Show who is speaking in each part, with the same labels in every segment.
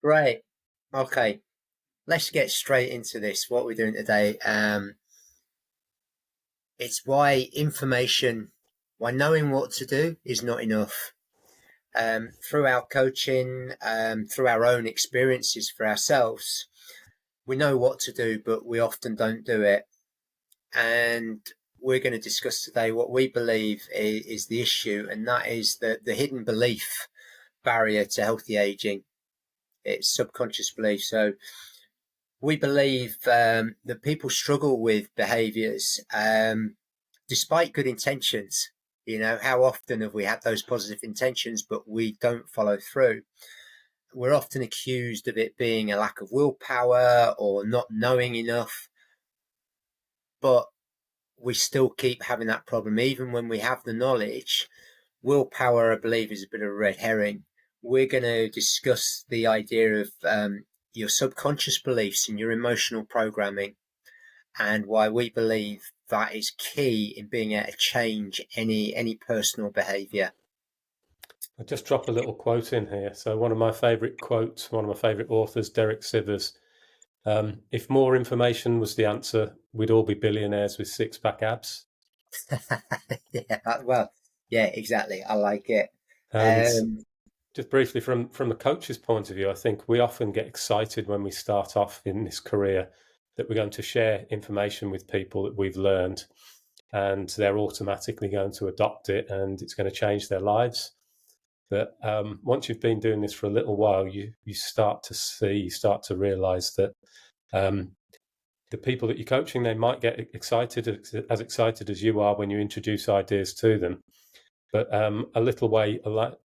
Speaker 1: Great. Okay. Let's get straight into this. What we're doing today. It's why knowing what to do is not enough. Through our coaching, through our own experiences for ourselves, we know what to do, but we often don't do it. And we're going to discuss today what we believe is the issue, and that is the hidden belief barrier to healthy aging. It's subconscious belief. So we believe that people struggle with behaviours despite good intentions. You know, how often have we had those positive intentions, but we don't follow through? We're often accused of it being a lack of willpower or not knowing enough, but we still keep having that problem. Even when we have the knowledge, willpower, I believe, is a bit of a red herring. We're going to discuss the idea of your subconscious beliefs and your emotional programming, and why we believe that is key in being able to change any personal behaviour.
Speaker 2: I'll just drop a little quote in here. So one of my favourite quotes, one of my favourite authors, Derek Sivers, if more information was the answer, we'd all be billionaires with six-pack abs.
Speaker 1: Yeah, exactly. I like it.
Speaker 2: And just briefly, from the coach's point of view, I think we often get excited when we start off in this career that we're going to share information with people that we've learned, and they're automatically going to adopt it and it's going to change their lives. But once you've been doing this for a little while, you start to realize that the people that you're coaching, they might get excited as you are when you introduce ideas to them. But a little way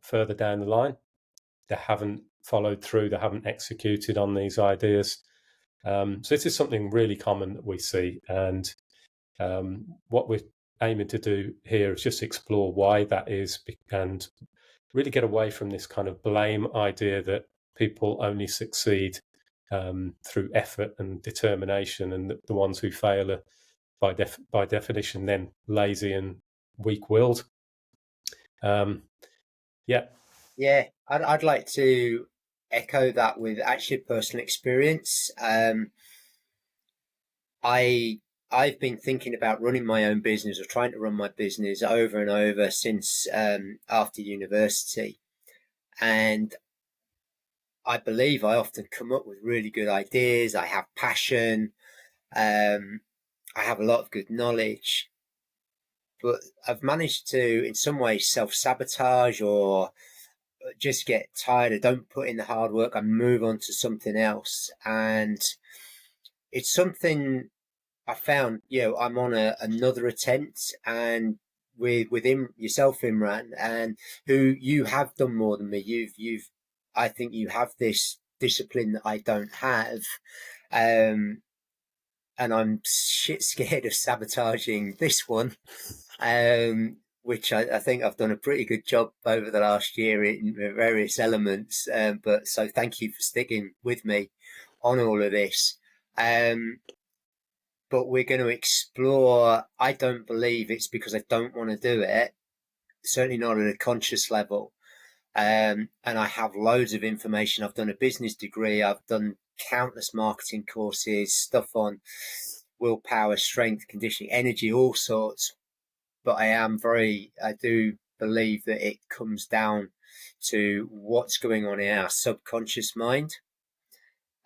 Speaker 2: further down the line, they haven't followed through, they haven't executed on these ideas. So this is something really common that we see. And what we're aiming to do here is just explore why that is and really get away from this kind of blame idea that people only succeed through effort and determination, and the ones who fail are by definition then lazy and weak-willed.
Speaker 1: I'd like to echo that with actually personal experience. I've been thinking about running my own business, or trying to run my business, over and over since after university. And I believe I often come up with really good ideas. I have passion. I have a lot of good knowledge. But I've managed to, in some ways, self-sabotage or just get tired. I don't put in the hard work. I move on to something else. And it's something I found, I'm on another attempt, and with yourself, Imran, and who you have done more than me. I think you have this discipline that I don't have. And I'm shit scared of sabotaging this one, which I think I've done a pretty good job over the last year in various elements. But so thank you for sticking with me on all of this. But we're going to explore. I don't believe it's because I don't want to do it, certainly not at a conscious level. And I have loads of information. I've done a business degree. I've done countless marketing courses, stuff on willpower, strength, conditioning, energy, all sorts. But I do believe that it comes down to what's going on in our subconscious mind.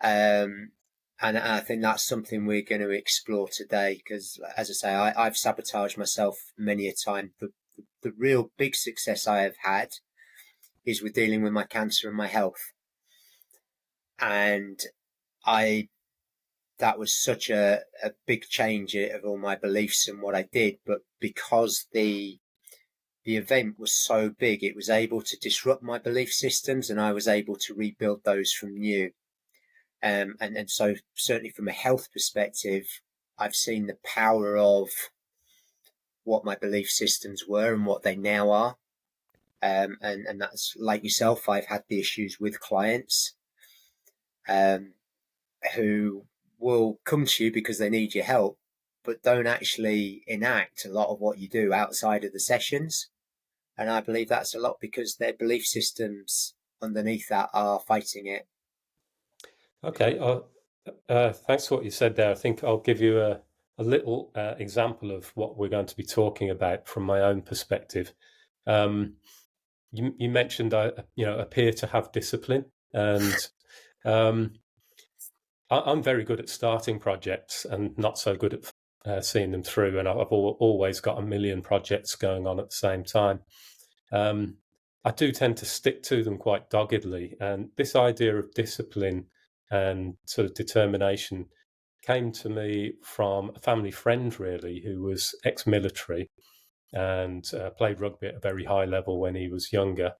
Speaker 1: And I think that's something we're going to explore today, because, as I say, I've sabotaged myself many a time. The real big success I have had is with dealing with my cancer and my health. And that was such a big change of all my beliefs and what I did. But because the event was so big, it was able to disrupt my belief systems, and I was able to rebuild those from new. And so certainly from a health perspective, I've seen the power of what my belief systems were and what they now are. And that's, like yourself, I've had the issues with clients who will come to you because they need your help, but don't actually enact a lot of what you do outside of the sessions. And I believe that's a lot because their belief systems underneath that are fighting it.
Speaker 2: Okay. Thanks for what you said there. I think I'll give you a little example of what we're going to be talking about from my own perspective. You mentioned I appear to have discipline, and um, I'm very good at starting projects and not so good at seeing them through. And I've always got a million projects going on at the same time. Um, I do tend to stick to them quite doggedly. And this idea of discipline and sort of determination came to me from a family friend, really, who was ex-military and played rugby at a very high level when he was younger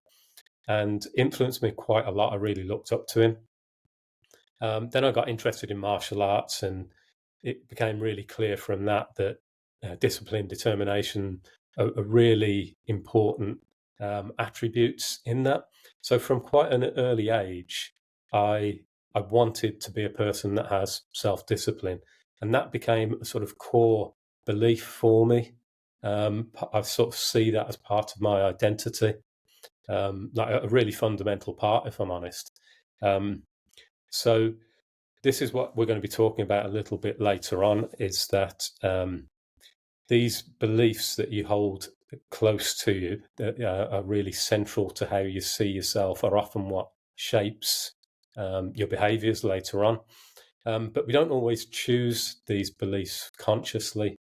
Speaker 2: and influenced me quite a lot. I really looked up to him. Then I got interested in martial arts, and it became really clear from that that discipline, determination are really important attributes in that. So from quite an early age, I I wanted to be a person that has self-discipline, and that became a sort of core belief for me. I sort of see that as part of my identity, like a really fundamental part, if I'm honest. Um, so this is what we're going to be talking about a little bit later on, is that these beliefs that you hold close to you that are really central to how you see yourself are often what shapes your behaviors later on. But we don't always choose these beliefs consciously.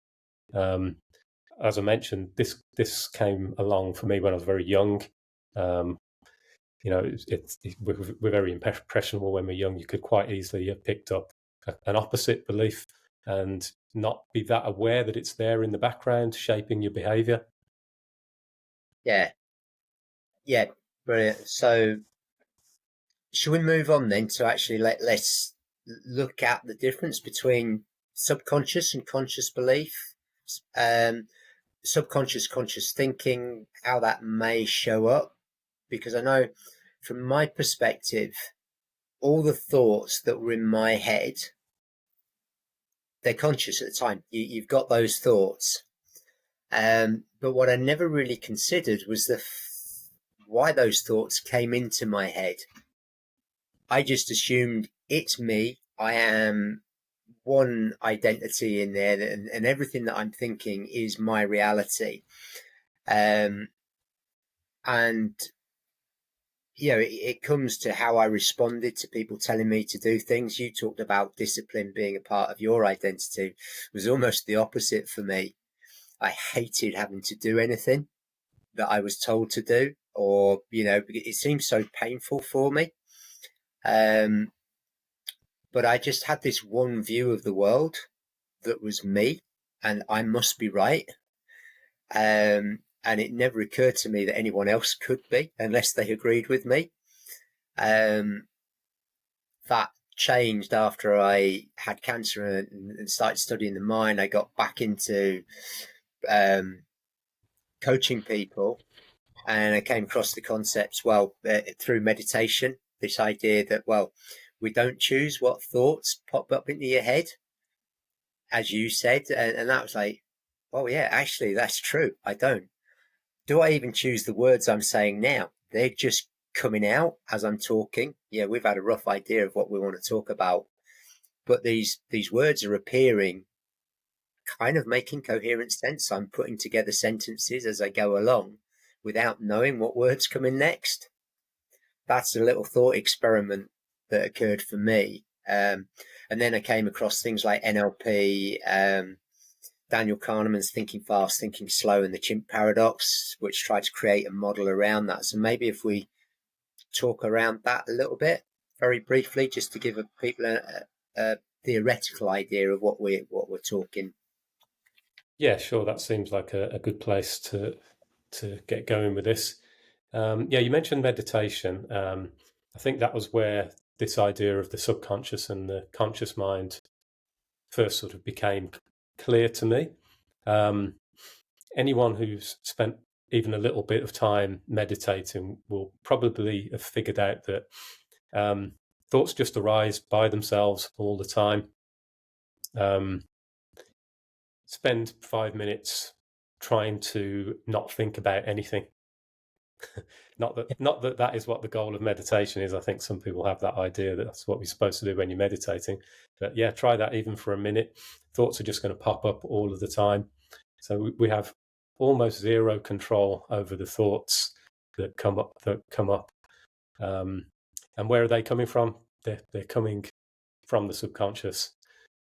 Speaker 2: As I mentioned, this came along for me when I was very young. Um, we're very impressionable when we're young. You could quite easily have picked up an opposite belief and not be that aware that it's there in the background shaping your behavior.
Speaker 1: Yeah, yeah, brilliant. So, should we move on then to actually let's look at the difference between subconscious and conscious belief, subconscious, conscious thinking, how that may show up? Because I know from my perspective, all the thoughts that were in my head, they're conscious at the time. You've got those thoughts. But what I never really considered was why those thoughts came into my head. I just assumed it's me. I am one identity in there, and everything that I'm thinking is my reality. And it comes to how I responded to people telling me to do things. You talked about discipline being a part of your identity. It was almost the opposite for me. I hated having to do anything that I was told to do, or it seemed so painful for me. But I just had this one view of the world that was me, and I must be right. And it never occurred to me that anyone else could be unless they agreed with me. Um, that changed after I had cancer and started studying the mind. I got back into um, coaching people, and I came across the concepts, through meditation, this idea that, we don't choose what thoughts pop up into your head, as you said. And that was like, oh, yeah, actually, that's true. I don't. Do I even choose the words I'm saying now? They're just coming out as I'm talking. Yeah, we've had a rough idea of what we want to talk about, but these words are appearing, kind of making coherent sense. I'm putting together sentences as I go along without knowing what words come in next. That's a little thought experiment that occurred for me. And then I came across things like NLP, Daniel Kahneman's Thinking Fast, Thinking Slow, and the Chimp Paradox, which try to create a model around that. So maybe if we talk around that a little bit, very briefly, just to give people a theoretical idea of what we're talking.
Speaker 2: Yeah, sure. That seems like a good place to get going with this. Yeah, you mentioned meditation. I think that was where this idea of the subconscious and the conscious mind first sort of became clear to me. Anyone who's spent even a little bit of time meditating will probably have figured out that thoughts just arise by themselves all the time. Spend 5 minutes trying to not think about anything. Not that that is what the goal of meditation is. I think some people have that idea that that's what we're supposed to do when you're meditating. But yeah, try that even for a minute. Thoughts are just going to pop up all of the time. So we have almost zero control over the thoughts that come up. And where are they coming from? They're coming from the subconscious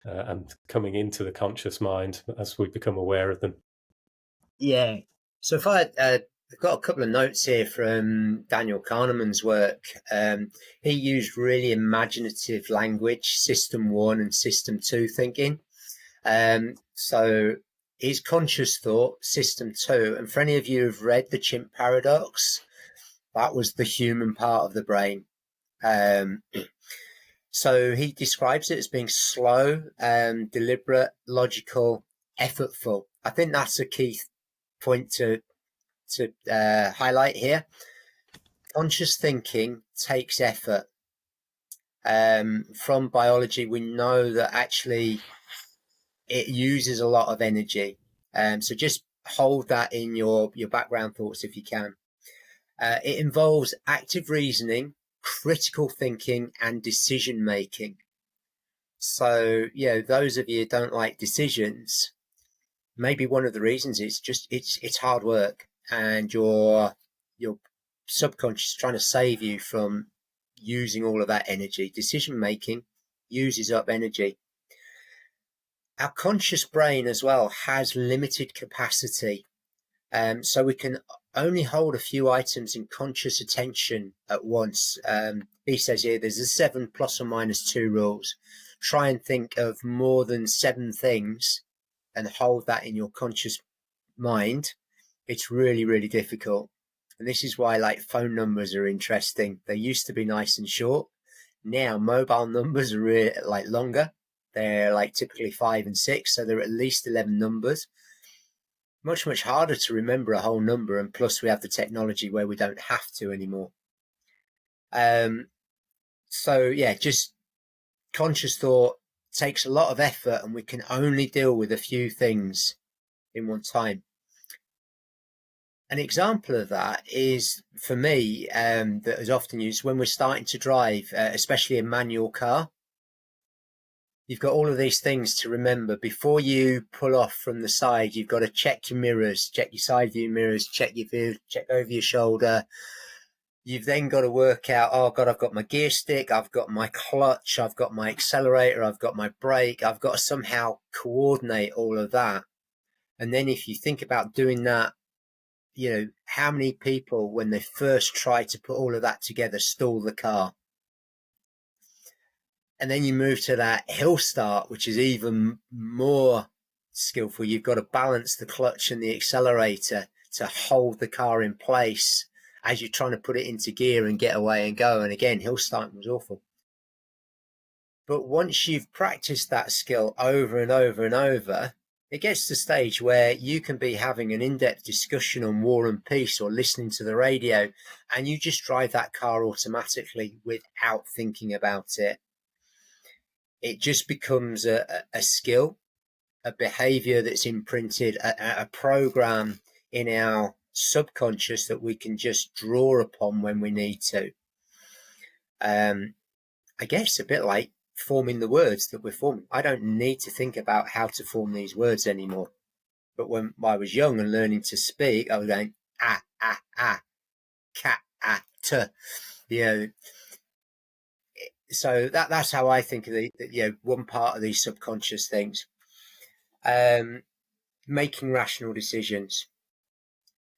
Speaker 2: and coming into the conscious mind as we become aware of them.
Speaker 1: Yeah. So if I've got a couple of notes here from Daniel Kahneman's work. He used really imaginative language, system 1 and system 2 thinking. So his conscious thought, system 2, and for any of you who've read The Chimp Paradox, that was the human part of the brain. So he describes it as being slow, deliberate, logical, effortful. I think that's a key point to highlight here. Conscious thinking takes effort. From biology, we know that actually it uses a lot of energy. So just hold that in your background thoughts if you can. It involves active reasoning, critical thinking, and decision making. So, those of you who don't like decisions, maybe one of the reasons is just it's hard work, and your subconscious is trying to save you from using all of that energy. Decision making uses up energy. Our conscious brain as well has limited capacity. So we can only hold a few items in conscious attention at once. He says here there's a 7 plus or minus 2 rules. Try and think of more than 7 things and hold that in your conscious mind. It's really, really difficult. And this is why like phone numbers are interesting. They used to be nice and short. Now mobile numbers are really, like longer. They're like typically 5 and 6. So they're at least 11 numbers. Much, much harder to remember a whole number, and plus we have the technology where we don't have to anymore. So yeah, just conscious thought takes a lot of effort, and we can only deal with a few things in one time. An example of that is, for me, that is often used when we're starting to drive, especially a manual car. You've got all of these things to remember. Before you pull off from the side, you've got to check your mirrors, check your side view mirrors, check your view, check over your shoulder. You've then got to work out, oh God, I've got my gear stick, I've got my clutch, I've got my accelerator, I've got my brake. I've got to somehow coordinate all of that. And then if you think about doing that, how many people, when they first try to put all of that together, stall the car? And then you move to that hill start, which is even more skillful. You've got to balance the clutch and the accelerator to hold the car in place as you're trying to put it into gear and get away and go. And again, hill starting was awful. But once you've practiced that skill over and over and over, it gets to the stage where you can be having an in-depth discussion on War and Peace or listening to the radio, and you just drive that car automatically without thinking about it. It just becomes a skill, a behavior that's imprinted, a program in our subconscious that we can just draw upon when we need to. I guess a bit like forming the words that we're forming. I don't need to think about how to form these words anymore. But when I was young and learning to speak, I was going, cat, So that's how I think of one part of these subconscious things. Making rational decisions.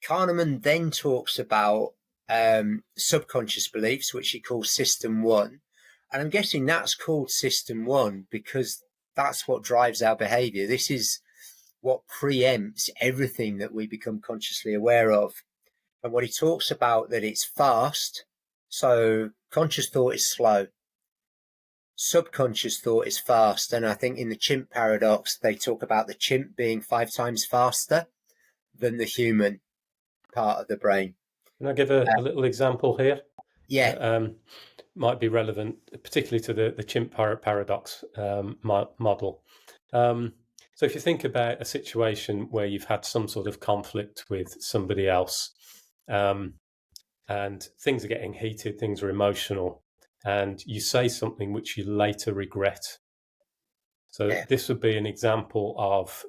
Speaker 1: Kahneman then talks about subconscious beliefs, which he calls System 1. And I'm guessing that's called System 1 because that's what drives our behavior. This is what preempts everything that we become consciously aware of. And what he talks about, that it's fast. So conscious thought is slow. Subconscious thought is fast. And I think in the chimp paradox, they talk about the chimp being 5 times faster than the human part of the brain.
Speaker 2: Can I give a little example here?
Speaker 1: Yeah.
Speaker 2: Might be relevant, particularly to the chimp paradox model. So if you think about a situation where you've had some sort of conflict with somebody else, and things are getting heated, things are emotional, and you say something which you later regret. So this would be an example of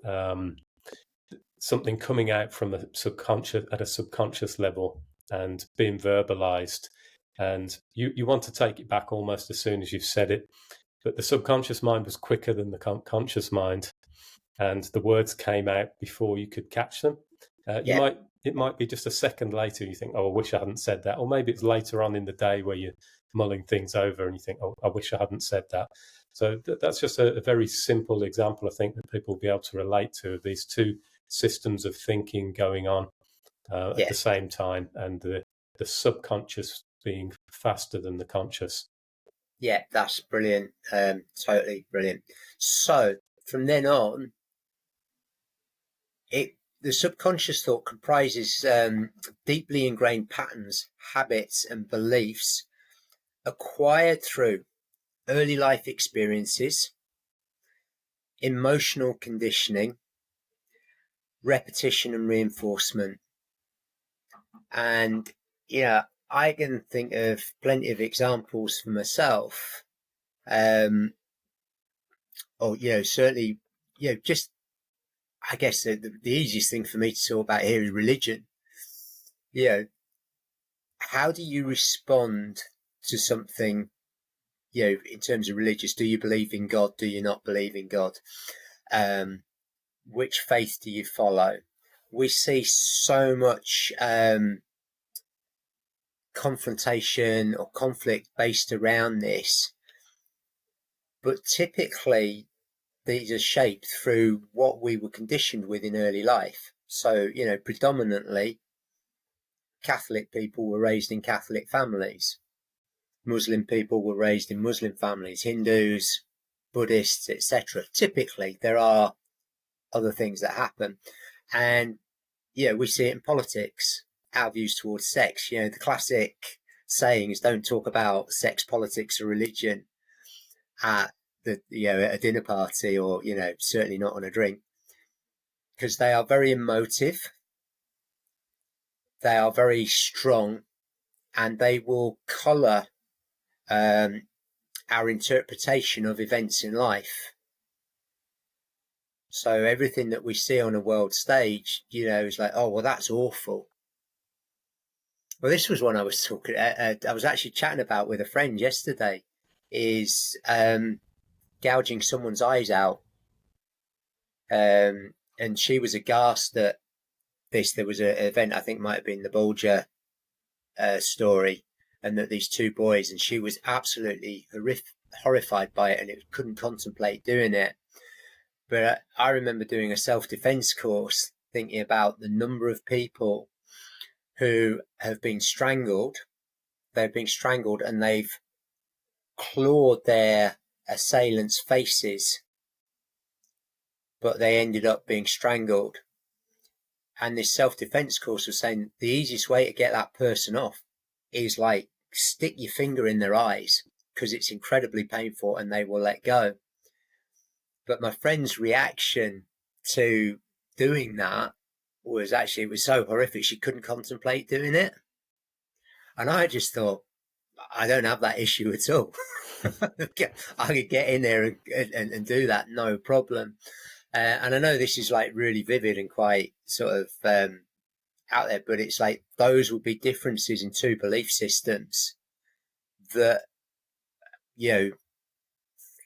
Speaker 2: something coming out from the subconscious at a subconscious level and being verbalized. And you want to take it back almost as soon as you've said it. But the subconscious mind was quicker than the conscious mind, and the words came out before you could catch them. It might be just a second later you think, oh, I wish I hadn't said that. Or maybe it's later on in the day where you're mulling things over and you think, oh, I wish I hadn't said that. So that's just a very simple example, I think, that people will be able to relate to, these two systems of thinking going on at the same time, and the subconscious being faster than the conscious.
Speaker 1: Yeah, that's brilliant. Totally brilliant. So from then on, the subconscious thought comprises deeply ingrained patterns, habits, and beliefs acquired through early life experiences, emotional conditioning, repetition and reinforcement. And I can think of plenty of examples for myself. Certainly, just I guess the easiest thing for me to talk about here is religion. How do you respond to something, in terms of religious? Do you believe in God? Do you not believe in God? Which faith do you follow? We see so much confrontation or conflict based around this, but typically these are shaped through what we were conditioned with in early life. So, predominantly Catholic people were raised in Catholic families. Muslim people were raised in Muslim families, Hindus, Buddhists, etc. Typically, there are other things that happen. And, we see it in politics, our views towards sex. The classic saying is don't talk about sex, politics, or religion at at a dinner party, or, certainly not on a drink, because they are very emotive. They are very strong, and they will colour our interpretation of events in life. So everything that we see on a world stage, is like, oh, well, that's awful. Well, this was one I was talking. I was actually chatting about with a friend yesterday. Is gouging someone's eyes out, and she was aghast at this. There was an event, I think might have been the Bulger story, and that these two boys, and she was absolutely horrified by it, and it couldn't contemplate doing it. But I remember doing a self-defense course, thinking about the number of people who have been strangled. They've been strangled, and they've clawed their assailants' faces, but they ended up being strangled. And this self-defense course was saying the easiest way to get that person off is like stick your finger in their eyes, because it's incredibly painful and they will let go. But my friend's reaction to doing that was actually, it was so horrific she couldn't contemplate doing it. And I just thought, I don't have that issue at all. I could get in there and do that, no problem. And I know this is like really vivid and quite sort of out there, but it's like those would be differences in two belief systems that,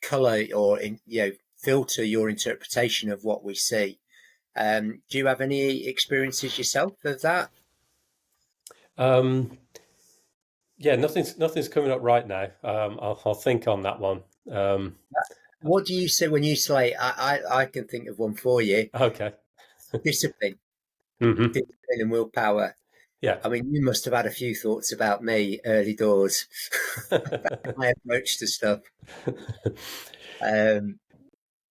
Speaker 1: colour or, filter your interpretation of what we see. Do you have any experiences yourself of that?
Speaker 2: Nothing's coming up right now. I'll think on that one.
Speaker 1: What do you say when you say, I can think of one for you?
Speaker 2: Okay.
Speaker 1: Discipline.
Speaker 2: Mm-hmm.
Speaker 1: Discipline and willpower.
Speaker 2: Yeah.
Speaker 1: I mean, you must have had a few thoughts about me early doors. My approach to stuff.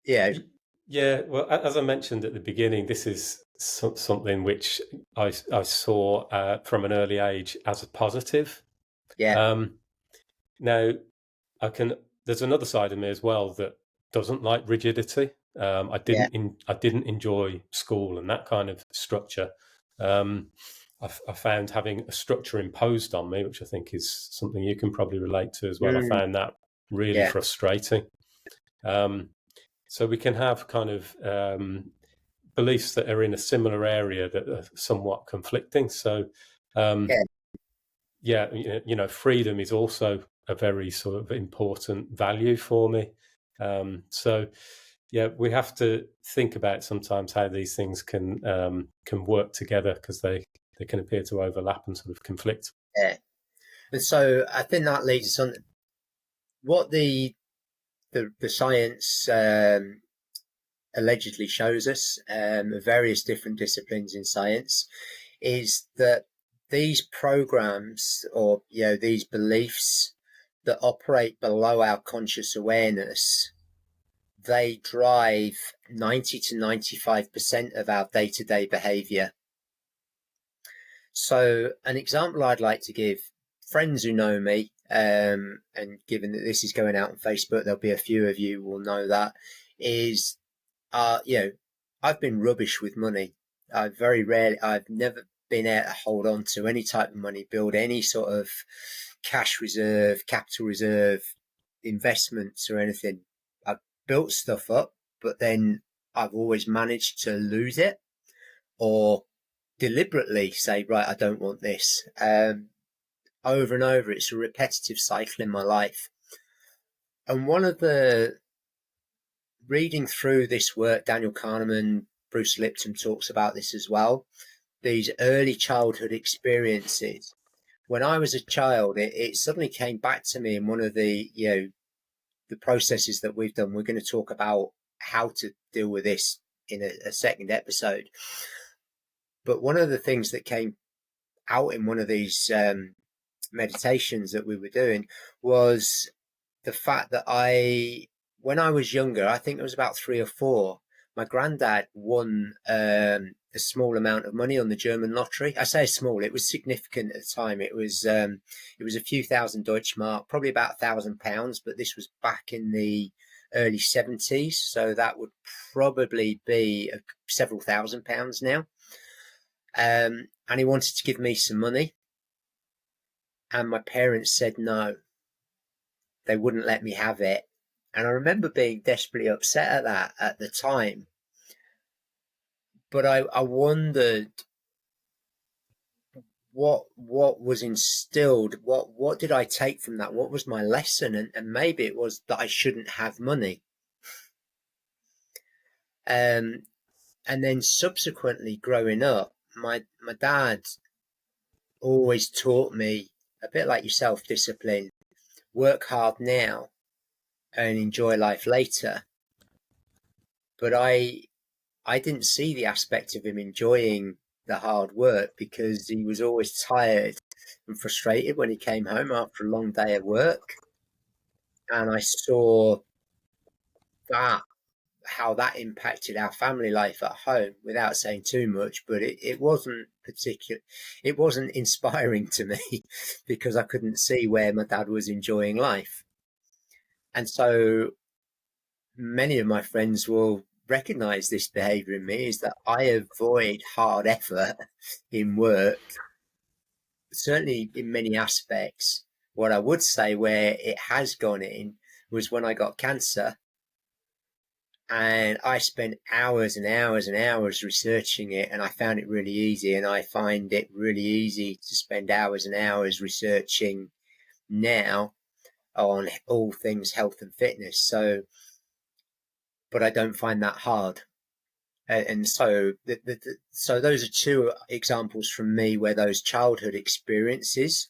Speaker 2: Yeah. Well, as I mentioned at the beginning, this is something which I saw from an early age as a positive.
Speaker 1: Yeah.
Speaker 2: Now, there's another side of me as well that doesn't like rigidity. I didn't enjoy school and that kind of structure. I found having a structure imposed on me, which I think is something you can probably relate to as well. I found that really frustrating. So we can have kind of beliefs that are in a similar area that are somewhat conflicting. So, freedom is also a very sort of important value for me. So, we have to think about sometimes how these things can work together, because they can appear to overlap and sort of conflict.
Speaker 1: Yeah. And so I think that leads us on what the science allegedly shows us, various different disciplines in science, is that these programs, or these beliefs that operate below our conscious awareness, they drive 90 to 95% of our day-to-day behavior. So an example I'd like to give friends who know me, and given that this is going out on Facebook, there'll be a few of you will know that, is I've been rubbish with money. I've never been able to hold on to any type of money, build any sort of cash reserve, capital reserve, investments or anything. I've built stuff up, but then I've always managed to lose it, or deliberately say, right, I don't want this. Over and over, it's a repetitive cycle in my life. And one of the reading through this work, Daniel Kahneman, Bruce Lipton talks about this as well. These early childhood experiences. When I was a child, it suddenly came back to me in one of the processes that we've done. We're going to talk about how to deal with this in a second episode. But one of the things that came out in one of these meditations that we were doing was the fact that when I was younger, I think it was about 3 or 4, my granddad won a small amount of money on the German lottery. I say small, it was significant at the time. It was a few thousand Deutschmark, probably about £1,000, but this was back in the early 70s. So that would probably be several £1,000s now. And he wanted to give me some money. And my parents said no. They wouldn't let me have it. And I remember being desperately upset at that at the time. But I wondered what was instilled, what did I take from that? What was my lesson? And maybe it was that I shouldn't have money. And then subsequently growing up, my dad always taught me, a bit like yourself, discipline. Work hard now and enjoy life later. But I didn't see the aspect of him enjoying the hard work, because he was always tired and frustrated when he came home after a long day of work. And I saw how that impacted our family life at home, without saying too much, but it wasn't it wasn't inspiring to me, because I couldn't see where my dad was enjoying life. And so many of my friends will recognize this behavior in me, is that I avoid hard effort in work, certainly in many aspects. What I would say where it has gone in was when I got cancer, and I spent hours and hours and hours researching it, and I found it really easy, and I find it really easy to spend hours and hours researching now on all things health and fitness. So, but I don't find that hard. And so so those are two examples from me where those childhood experiences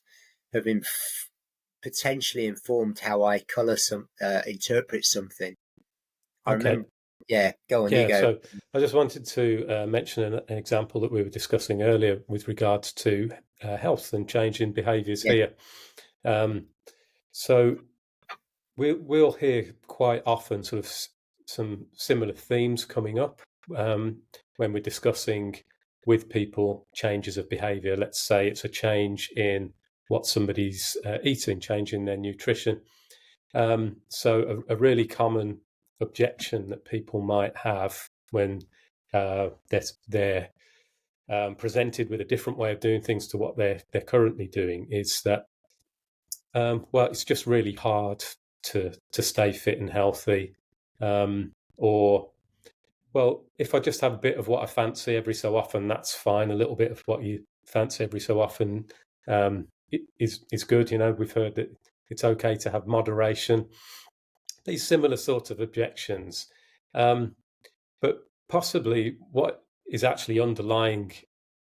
Speaker 1: have been potentially informed how I interpret something. I remember, go on, you go.
Speaker 2: So I just wanted to mention an example that we were discussing earlier with regards to health and change in behaviours here. So we'll hear quite often sort of some similar themes coming up when we're discussing with people changes of behaviour. Let's say it's a change in what somebody's eating, change in their nutrition. So a really common objection that people might have when they're presented with a different way of doing things to what they're currently doing, is that well, it's just really hard to stay fit and healthy, or well, if I just have a bit of what I fancy every so often, that's fine. A little bit of what you fancy every so often is good. You know, we've heard that it's okay to have moderation. These similar sort of objections, but possibly what is actually underlying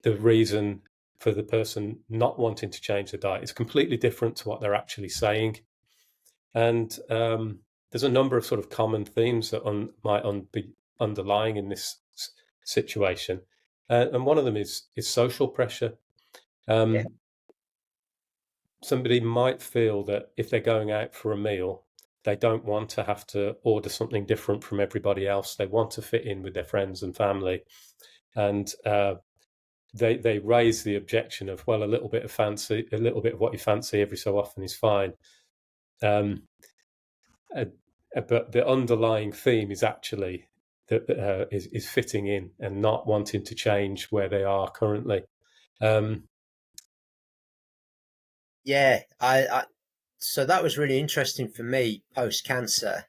Speaker 2: the reason for the person not wanting to change the diet is completely different to what they're actually saying. And there's a number of sort of common themes that might be underlying in this situation. And one of them is social pressure.
Speaker 1: Yeah.
Speaker 2: Somebody might feel that if they're going out for a meal, they don't want to have to order something different from everybody else. They want to fit in with their friends and family. And they raise the objection of, well, a little bit of what you fancy every so often is fine. But the underlying theme is actually that is fitting in and not wanting to change where they are currently.
Speaker 1: Yeah, so that was really interesting for me post cancer,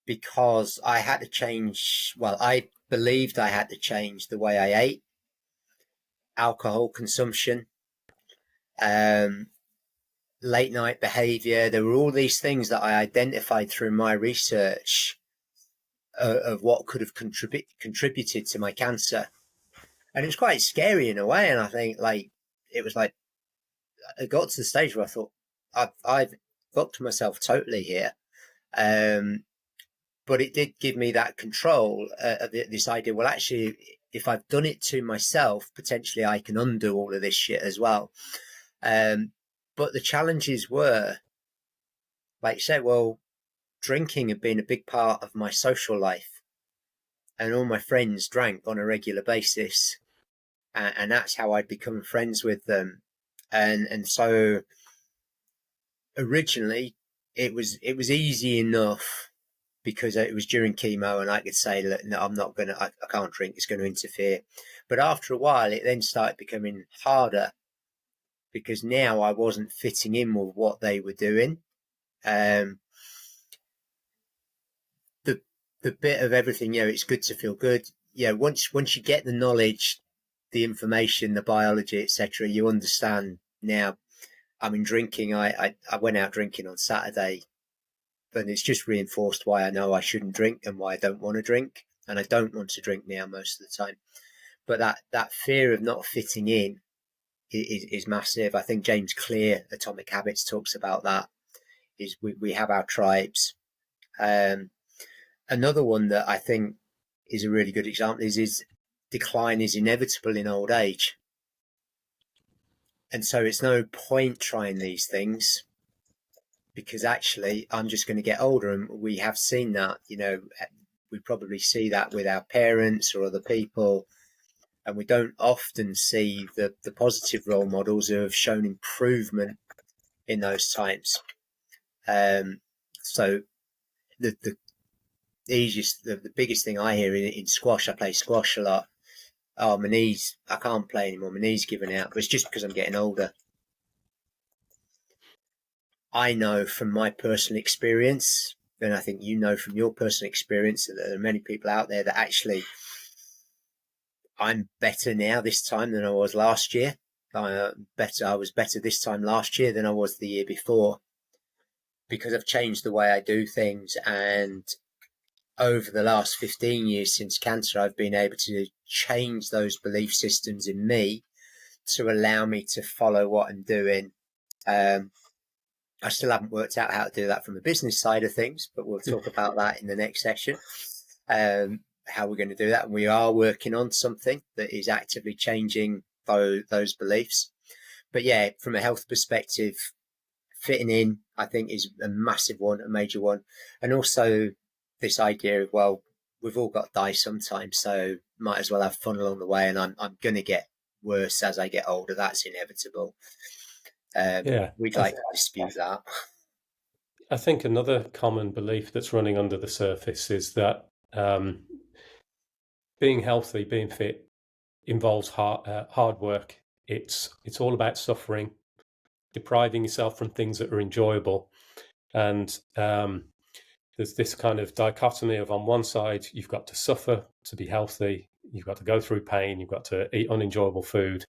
Speaker 1: because I had to change. Well, I believed I had to change the way I ate, alcohol consumption, um, late night behavior. There were all these things that I identified through my research of what could have contributed to my cancer. And it was quite scary in a way. And I think it was like, I got to the stage where I thought, I've fucked myself totally here. But it did give me that control of this idea. Well, actually, if I've done it to myself, potentially I can undo all of this shit as well. But the challenges were, like you said, well, drinking had been a big part of my social life, and all my friends drank on a regular basis, and that's how I'd become friends with them. And so originally it was easy enough because it was during chemo and I could say, look, no, I can't drink, it's going to interfere. But after a while, it then started becoming harder because now I wasn't fitting in with what they were doing. The bit of everything, it's good to feel good. Once you get the knowledge, the information, the biology, etc., you understand now. I mean, drinking, I went out drinking on Saturday, and it's just reinforced why I know I shouldn't drink and why I don't want to drink. And I don't want to drink now most of the time. But that fear of not fitting in is massive. I think James Clear, Atomic Habits, talks about that, is we have our tribes. Another one that I think is a really good example is decline is inevitable in old age. And so it's no point trying these things because actually I'm just going to get older. And we have seen that, we probably see that with our parents or other people. And we don't often see the positive role models who have shown improvement in those times. So the biggest thing I hear in squash, I play squash a lot. Oh, my knees, I can't play anymore. My knees giving out. But it's just because I'm getting older. I know from my personal experience, and I think from your personal experience, that there are many people out there that actually I'm better now this time than I was last year. I was better this time last year than I was the year before because I've changed the way I do things. And over the last 15 years since cancer, I've been able to change those belief systems in me to allow me to follow what I'm doing. I still haven't worked out how to do that from the business side of things, but we'll talk about that in the next session. How we're going to do that. And we are working on something that is actively changing those beliefs. But yeah, from a health perspective, fitting in, I think, is a massive one, a major one. And also this idea of, well, we've all got to die sometime, so might as well have fun along the way. And I'm going to get worse as I get older. That's inevitable. We'd like to dispute that.
Speaker 2: I think another common belief that's running under the surface is that being healthy, being fit involves hard work. It's all about suffering, depriving yourself from things that are enjoyable, and there's this kind of dichotomy of, on one side, you've got to suffer to be healthy, you've got to go through pain, you've got to eat unenjoyable food,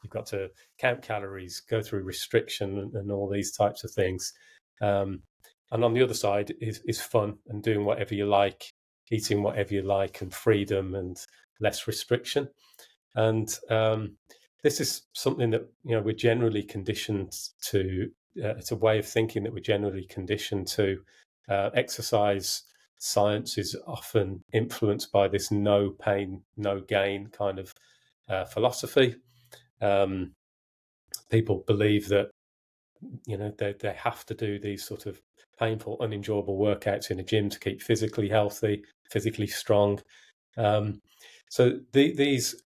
Speaker 2: you've got to count calories, go through restriction, and all these types of things. And on the other side is fun and doing whatever you like, eating whatever you like, and freedom and less restriction. And this is something that we're generally conditioned to. It's a way of thinking that we're generally conditioned to. Exercise science is often influenced by this no pain, no gain kind of philosophy. People believe that they have to do these sort of painful, unenjoyable workouts in a gym to keep physically healthy, physically strong. So these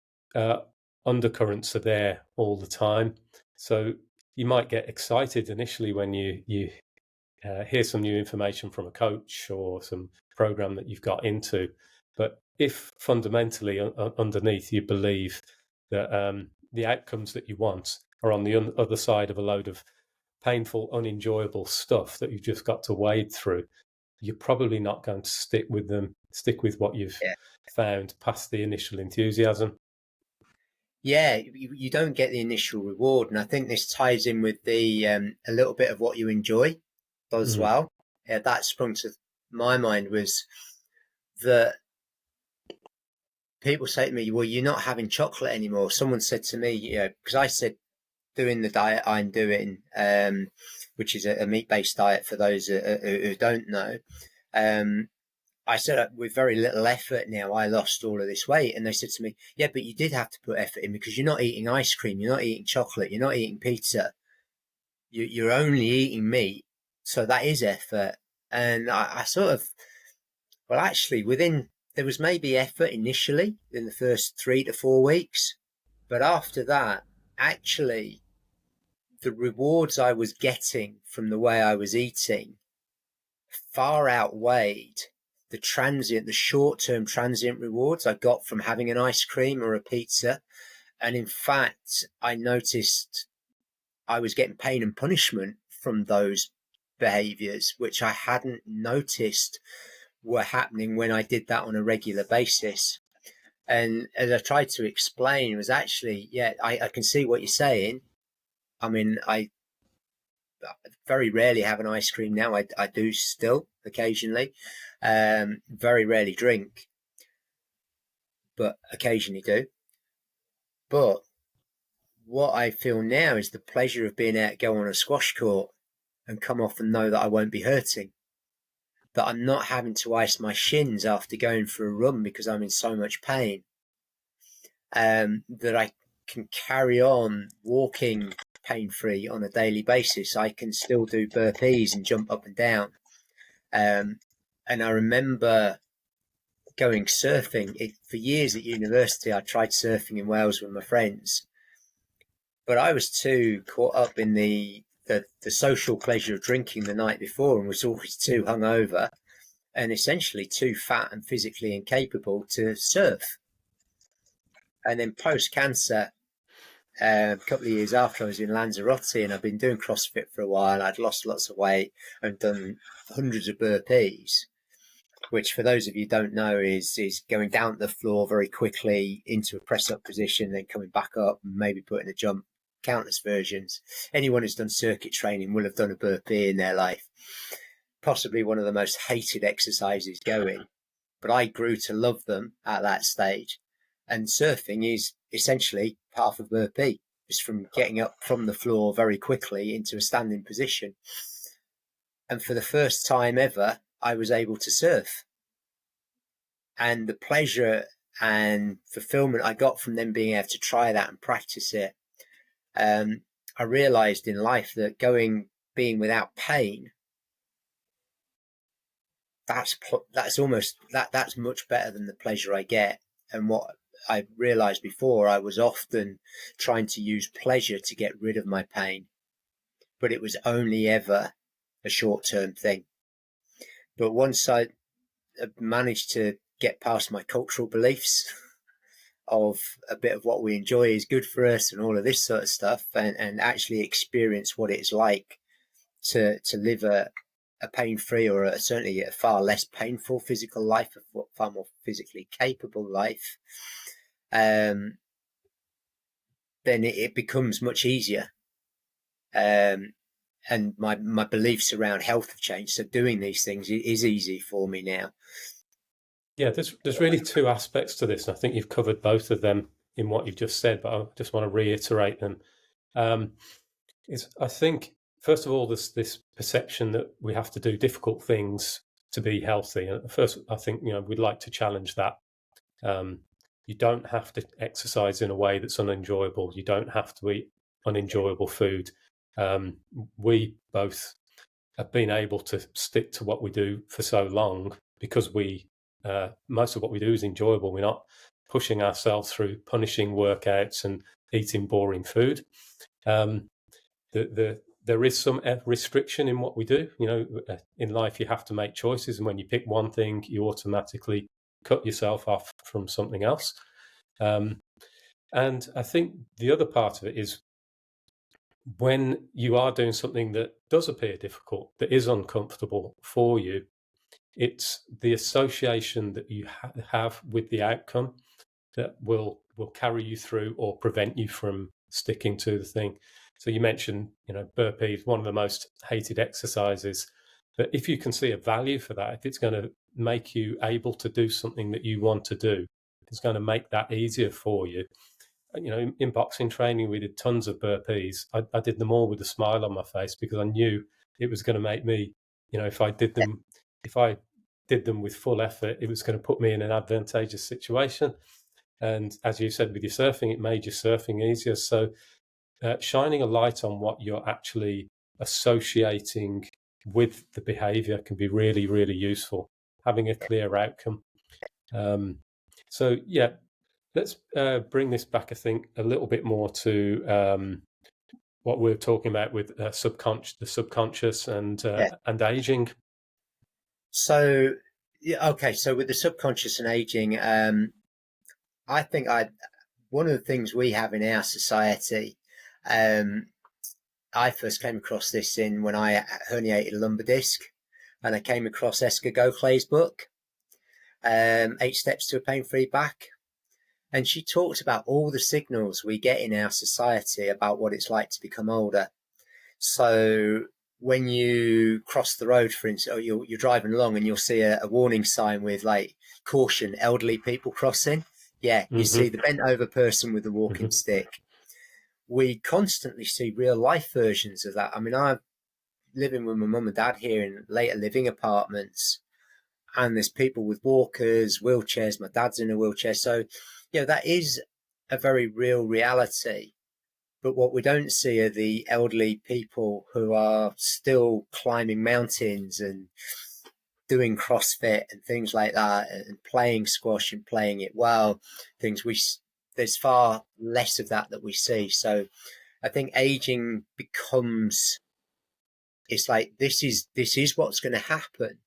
Speaker 2: undercurrents are there all the time. So you might get excited initially when you hear some new information from a coach or some program that you've got into. But if fundamentally underneath you believe that the outcomes that you want are on the other side of a load of painful, unenjoyable stuff that you've just got to wade through, you're probably not going to stick with what you've found past the initial enthusiasm.
Speaker 1: Yeah, you don't get the initial reward, and I think this ties in with the a little bit of what you enjoy as well. Yeah, that sprung to my mind was that people say to me, "Well, you're not having chocolate anymore." Someone said to me, because I said doing the diet I'm doing, which is a meat-based diet for those who don't know. I said, with very little effort now, I lost all of this weight. And they said to me, yeah, but you did have to put effort in because you're not eating ice cream, you're not eating chocolate, you're not eating pizza. You're only eating meat. So that is effort. And I sort of, well, actually, there was maybe effort initially in the first 3 to 4 weeks. But after that, actually, the rewards I was getting from the way I was eating far outweighed the short-term transient rewards I got from having an ice cream or a pizza. And in fact, I noticed I was getting pain and punishment from those behaviours, which I hadn't noticed were happening when I did that on a regular basis. And as I tried to explain, it was actually, I can see what you're saying. I mean, I very rarely have an ice cream now. I do still occasionally. Very rarely drink, but occasionally do. But what I feel now is the pleasure of being able to go on a squash court and come off and know that I won't be hurting, that I'm not having to ice my shins after going for a run because I'm in so much pain, that I can carry on walking pain-free on a daily basis. I can still do burpees and jump up and down. And I remember going surfing. For years at university, I tried surfing in Wales with my friends, but I was too caught up in the social pleasure of drinking the night before and was always too hungover and essentially too fat and physically incapable to surf. And then post-cancer, a couple of years after, I was in Lanzarote and I'd been doing CrossFit for a while. I'd lost lots of weight and done hundreds of burpees, which for those of you who don't know is going down to the floor very quickly into a press-up position, then coming back up and maybe putting a jump, countless versions. Anyone who's done circuit training will have done a burpee in their life. Possibly one of the most hated exercises going, but I grew to love them at that stage. And surfing is essentially half a burpee, just from getting up from the floor very quickly into a standing position. And for the first time ever, I was able to surf. And the pleasure and fulfillment I got from them being able to try that and practice it, I realized in life that being without pain, that's much better than the pleasure I get. And what I realized before, I was often trying to use pleasure to get rid of my pain, but it was only ever a short-term thing. But once I managed to get past my cultural beliefs of a bit of what we enjoy is good for us and all of this sort of stuff, and actually experience what it's like to live a pain-free, or certainly a far less painful physical life, a far more physically capable life, then it becomes much easier. And my beliefs around health have changed. So doing these things is easy for me now.
Speaker 2: Yeah, there's really two aspects to this, and I think you've covered both of them in what you've just said, but I just want to reiterate them. I think, first of all, this perception that we have to do difficult things to be healthy. And first, I think we'd like to challenge that. You don't have to exercise in a way that's unenjoyable. You don't have to eat unenjoyable food. We both have been able to stick to what we do for so long because most of what we do is enjoyable. We're not pushing ourselves through punishing workouts and eating boring food. There is some restriction in what we do. In life, you have to make choices, and when you pick one thing, you automatically cut yourself off from something else. And I think the other part of it is when you are doing something that does appear difficult, that is uncomfortable for you, it's the association that you have with the outcome that will carry you through or prevent you from sticking to the thing. So you mentioned, burpees, one of the most hated exercises. But if you can see a value for that, if it's going to make you able to do something that you want to do, it's going to make that easier for you. In boxing training, we did tons of burpees. I did them all with a smile on my face because I knew it was going to make me, if I did them with full effort, it was going to put me in an advantageous situation. And as you said with your surfing, it made your surfing easier. So shining a light on what you're actually associating with the behavior can be really, really useful, having a clear outcome. So yeah, let's bring this back, I think, a little bit more to what we're talking about with the subconscious and aging.
Speaker 1: So, okay. So with the subconscious and aging, I think one of the things we have in our society, I first came across this when I herniated a lumbar disc, and I came across Esker Goklay's book, 8 Steps to a Pain-Free Back. And she talked about all the signals we get in our society about what it's like to become older. So when you cross the road, for instance, or you're driving along and you'll see a warning sign with like caution, elderly people crossing. Yeah, you see the bent over person with the walking stick. We constantly see real life versions of that. I mean, I'm living with my mum and dad here in later living apartments, and there's people with walkers, wheelchairs. My dad's in a wheelchair. So, that is a very real reality. But what we don't see are the elderly people who are still climbing mountains and doing CrossFit and things like that, and playing squash and playing it well. There's far less of that we see. So I think aging it's like, this is what's going to happen.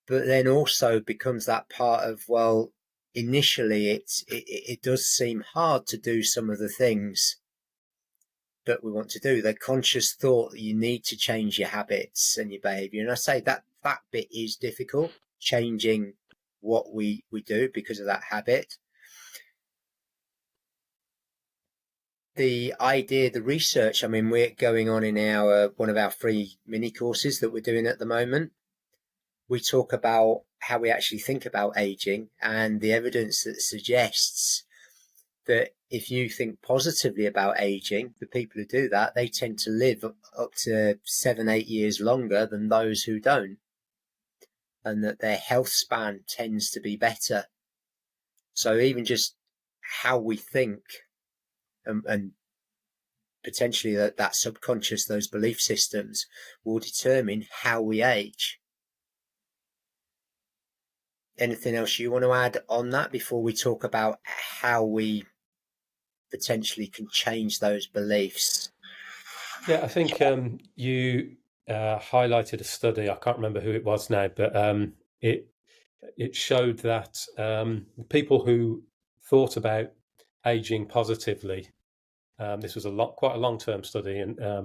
Speaker 1: But then also becomes that part of, well, initially it does seem hard to do some of the things that we want to do. The conscious thought that you need to change your habits and your behavior. And I say that bit is difficult, changing what we do because of that habit. The idea, the research, I mean, we're going on in one of our free mini courses that we're doing at the moment. We talk about how we actually think about aging and the evidence that suggests that if you think positively about aging, the people who do that, they tend to live up to 7-8 years longer than those who don't, and that their health span tends to be better. So even just how we think and potentially that subconscious, those belief systems, will determine how we age. Anything else you want to add on that before we talk about how we potentially can change those beliefs?
Speaker 2: Yeah, I think you highlighted a study. I can't remember who it was now, but it showed that people who thought about aging positively. This was quite a long-term study, and I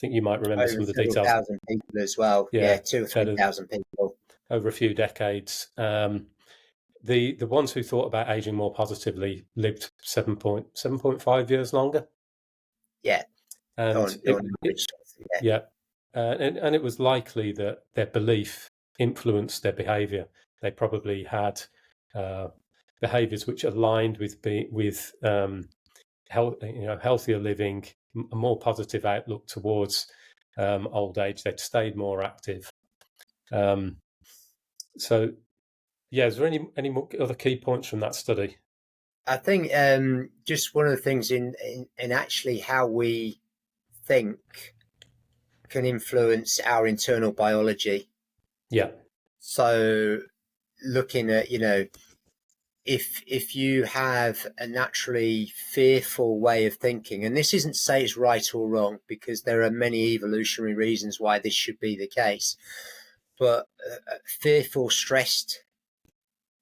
Speaker 2: think you might remember
Speaker 1: Over
Speaker 2: some of the
Speaker 1: several
Speaker 2: details.
Speaker 1: thousand people as well. Yeah,
Speaker 2: Yeah,
Speaker 1: 2 or 3 thousand people.
Speaker 2: over a few decades. The ones who thought about aging more positively lived 7.5 years longer,
Speaker 1: Yeah,
Speaker 2: and
Speaker 1: on average. Yeah,
Speaker 2: yeah, and it was likely that their belief influenced their behaviour. They probably had behaviours which aligned with healthier living, a more positive outlook towards old age. They'd stayed more active. So, yeah, is there any more other key points from that study?
Speaker 1: I think just one of the things in actually how we think can influence our internal biology.
Speaker 2: Yeah,
Speaker 1: So looking at, if you have a naturally fearful way of thinking, and this isn't to say it's right or wrong, because there are many evolutionary reasons why this should be the case, but fearful, stressed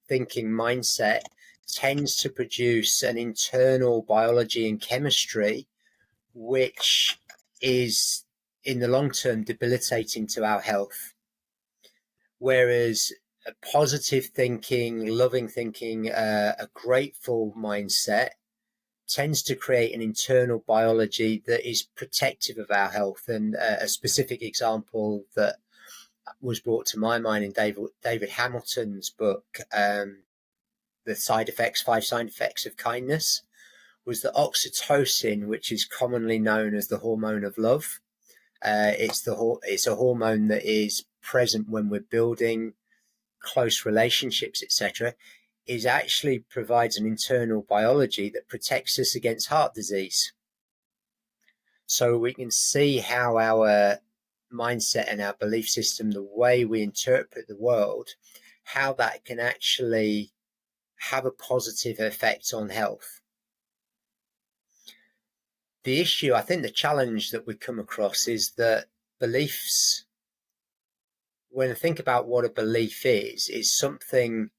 Speaker 1: thinking mindset tends to produce an internal biology and chemistry which is in the long term debilitating to our health. Whereas a positive thinking, loving thinking, a grateful mindset tends to create an internal biology that is protective of our health. And a specific example that was brought to my mind in David Hamilton's book, The Five Side Effects of Kindness, was that oxytocin, which is commonly known as the hormone of love, it's a hormone that is present when we're building close relationships, etc., is actually provides an internal biology that protects us against heart disease. So we can see how our mindset and our belief system, the way we interpret the world, how that can actually have a positive effect on health. The issue, I think the challenge that we come across is that beliefs, when I think about what a belief is something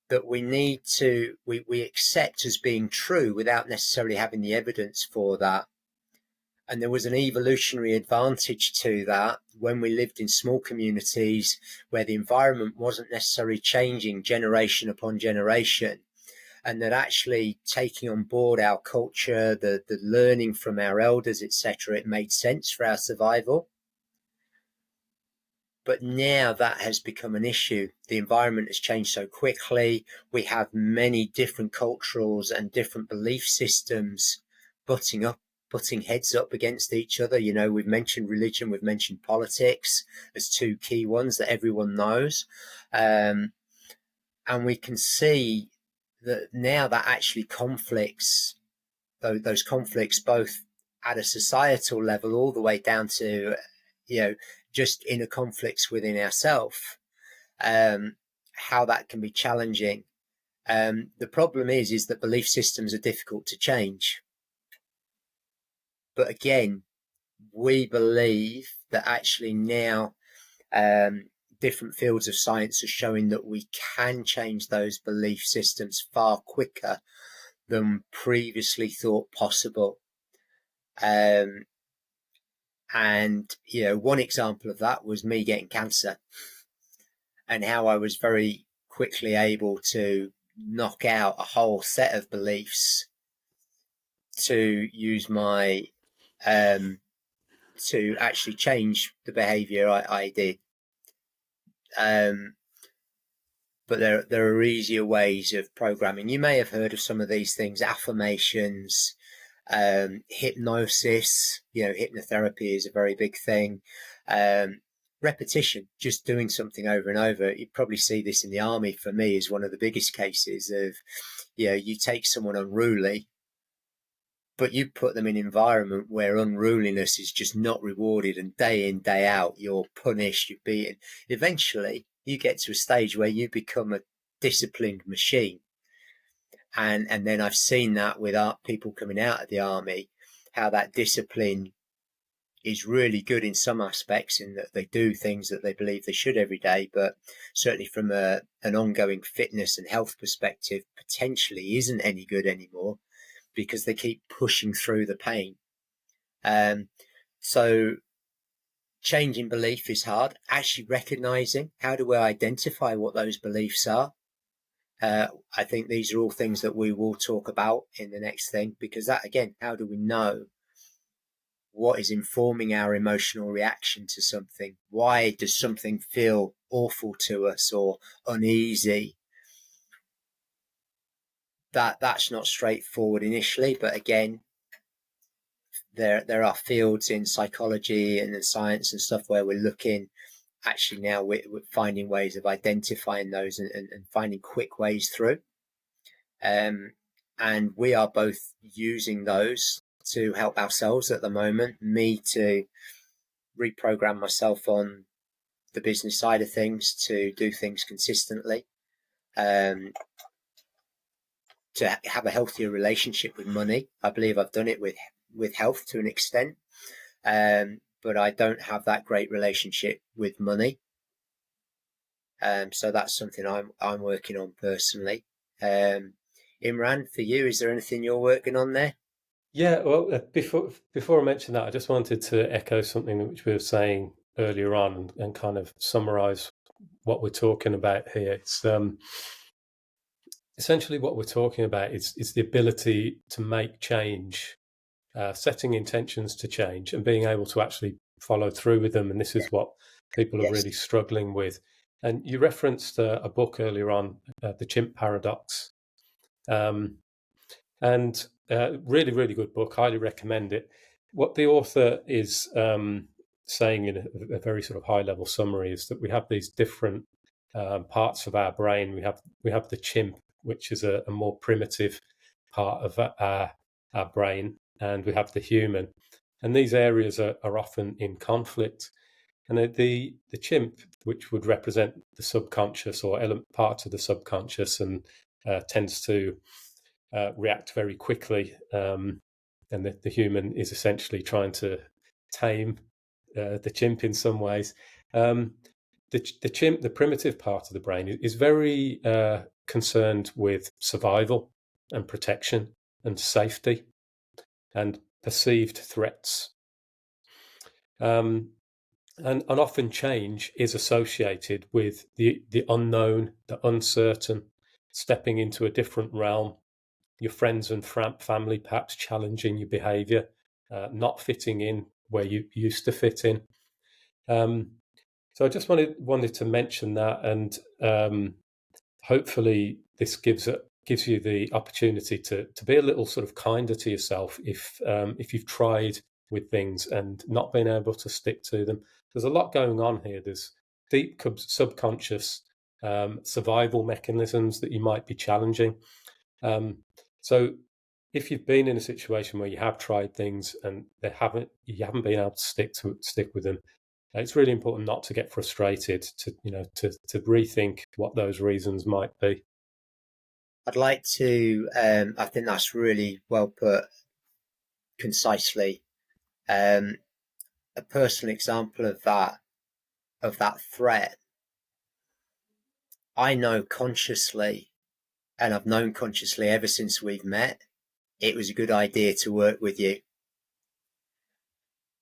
Speaker 1: that we accept as being true without necessarily having the evidence for that. And there was an evolutionary advantage to that when we lived in small communities where the environment wasn't necessarily changing generation upon generation, and that actually taking on board our culture, the learning from our elders, etc., it made sense for our survival. But now that has become an issue. The environment has changed so quickly. We have many different cultures and different belief systems butting heads up against each other. We've mentioned religion, we've mentioned politics as two key ones that everyone knows. And we can see that now that actually those conflicts both at a societal level all the way down to, just inner conflicts within ourselves, how that can be challenging. The problem is that belief systems are difficult to change. But again, we believe that actually now different fields of science are showing that we can change those belief systems far quicker than previously thought possible. And one example of that was me getting cancer, and how I was very quickly able to knock out a whole set of beliefs to use my to actually change the behavior I did. But there are easier ways of programming. You may have heard of some of these things: affirmations, hypnosis. Hypnotherapy is a very big thing. Repetition, just doing something over and over. You probably see this in the army. For me, is one of the biggest cases of, you take someone unruly, but you put them in an environment where unruliness is just not rewarded, and day in, day out, you're punished, you're beaten. Eventually, you get to a stage where you become a disciplined machine. And then I've seen that with people coming out of the army, how that discipline is really good in some aspects, in that they do things that they believe they should every day, but certainly from an ongoing fitness and health perspective, potentially isn't any good anymore, because they keep pushing through the pain. So changing belief is hard. Actually recognizing, how do we identify what those beliefs are? I think these are all things that we will talk about in the next thing, because that, again, how do we know what is informing our emotional reaction to something? Why does something feel awful to us or uneasy? That's not straightforward initially, but again, there are fields in psychology and in science and stuff where we're looking. Actually, now we're finding ways of identifying those and finding quick ways through. And we are both using those to help ourselves at the moment. Me to reprogram myself on the business side of things, to do things consistently, to have a healthier relationship with money. I believe I've done it with health to an extent, but I don't have that great relationship with money. So that's something I'm working on personally. Imran, for you, is there anything you're working on there?
Speaker 2: Yeah, well, before I mention that, I just wanted to echo something which we were saying earlier on and kind of summarize what we're talking about here. It's essentially what we're talking about is the ability to make change, setting intentions to change and being able to actually follow through with them. And this is what people are really struggling with. And you referenced a book earlier on, The Chimp Paradox. And really, really good book. Highly recommend it. What the author is saying in a very sort of high level summary is that we have these different parts of our brain. We have the chimp, which is a more primitive part of our brain, and we have the human. And these areas are often in conflict. And the chimp, which would represent the subconscious or parts of the subconscious, and tends to react very quickly, and the human is essentially trying to tame the chimp in some ways. The chimp, the primitive part of the brain, is very concerned with survival and protection and safety and perceived threats. And often change is associated with the unknown, the uncertain, stepping into a different realm, your friends and family perhaps challenging your behaviour, not fitting in where you used to fit in. So I just wanted to mention that, and hopefully this gives you the opportunity to be a little sort of kinder to yourself if you've tried with things and not been able to stick to them. There's a lot going on here. There's deep subconscious survival mechanisms that you might be challenging. So if you've been in a situation where you have tried things and you haven't been able to stick with them, it's really important not to get frustrated, to rethink what those reasons might be.
Speaker 1: I'd like to, I think that's really well put, concisely. A personal example of that threat, I know consciously, and I've known consciously ever since we've met, it was a good idea to work with you.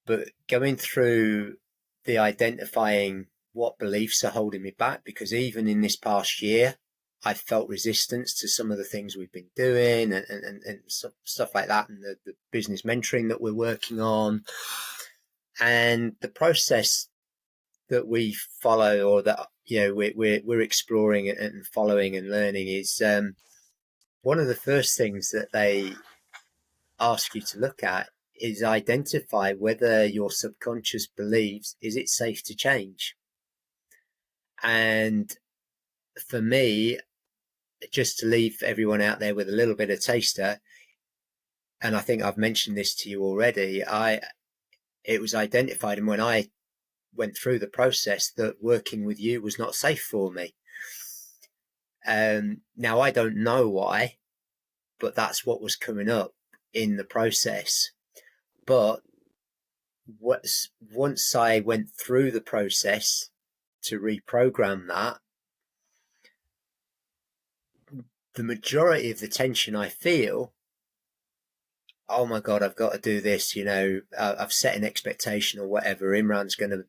Speaker 1: But going through the identifying what beliefs are holding me back, because even in this past year, I felt resistance to some of the things we've been doing and stuff like that, and the business mentoring that we're working on. And the process that we follow, or that we're exploring and following and learning, is one of the first things that they ask you to look at is identify whether your subconscious believes, is it safe to change? And for me, just to leave everyone out there with a little bit of taster, and I think I've mentioned this to you already, it was identified, and when I went through the process, that working with you was not safe for me. Now I don't know why, but that's what was coming up in the process. But once I went through the process to reprogram that, the majority of the tension I feel oh my God, I've got to do this, I've set an expectation or whatever. Imran's going to,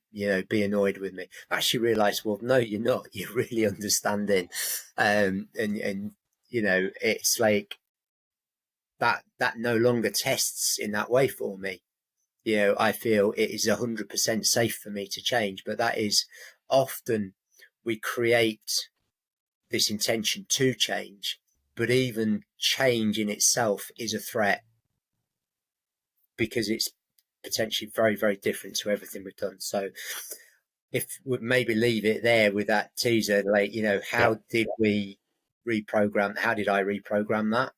Speaker 1: be annoyed with me. I actually realized, well, no, you're not. You're really understanding. And it's like that no longer tests in that way for me. I feel it is 100% safe for me to change, but that is often we create this intention to change, but even change in itself is a threat because it's potentially very, very different to everything we've done. So if we maybe leave it there with that teaser, like, how did we reprogram? How did I reprogram that?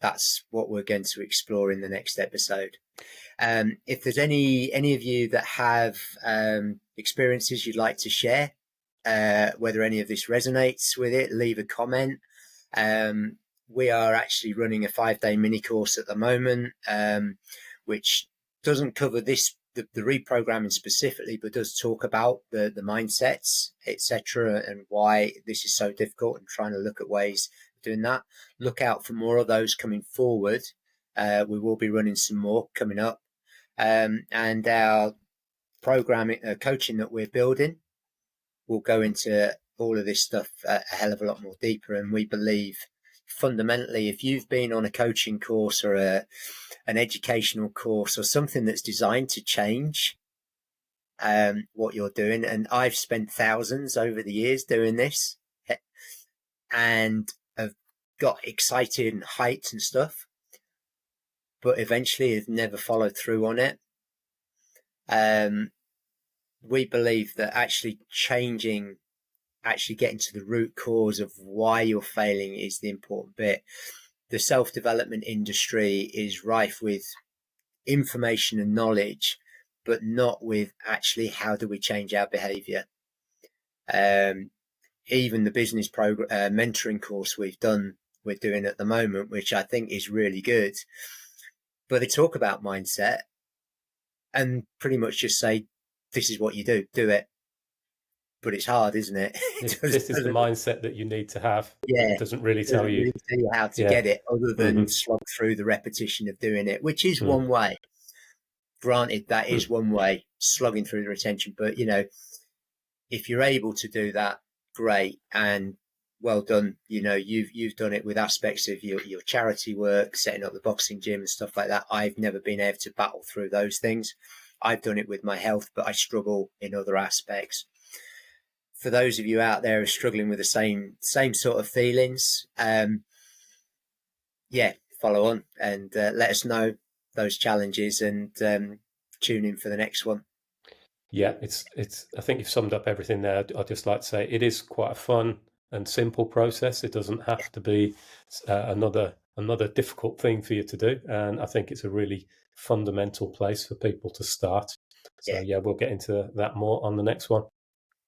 Speaker 1: That's what we're going to explore in the next episode. If there's any of you that have experiences you'd like to share, whether any of this resonates with it, leave a comment. We are actually running a 5-day mini course at the moment, which doesn't cover the reprogramming specifically, but does talk about the mindsets, etc., and why this is so difficult, and trying to look at ways of doing that. Look out for more of those coming forward. We will be running some more coming up, and our programming coaching that we're building will go into all of this stuff a hell of a lot more deeper. And we believe fundamentally, if you've been on a coaching course or an educational course or something that's designed to change what you're doing, and I've spent thousands over the years doing this and have got excited and hyped and stuff, but eventually have never followed through on it. We believe that actually getting to the root cause of why you're failing is the important bit. The self-development industry is rife with information and knowledge, but not with actually how do we change our behavior. Even the business program mentoring course we're doing at the moment, which I think is really good, but they talk about mindset and pretty much just say, this is what you do it. But it's hard, isn't it?
Speaker 2: This is the mindset that you need to have.
Speaker 1: Yeah,
Speaker 2: It doesn't really tell you
Speaker 1: how to get it, other than slog through the repetition of doing it, which is one way. Granted, that is one way, slogging through the retention. But if you're able to do that, great, and well done. You've done it with aspects of your charity work, setting up the boxing gym and stuff like that. I've never been able to battle through those things. I've done it with my health, but I struggle in other aspects. For those of you out there who are struggling with the same sort of feelings, follow on and let us know those challenges, and tune in for the next one.
Speaker 2: Yeah, it's. I think you've summed up everything there. I'd just like to say it is quite a fun and simple process. It doesn't have to be another difficult thing for you to do, and I think it's a really fundamental place for people to start. So yeah, we'll get into that more on the next one.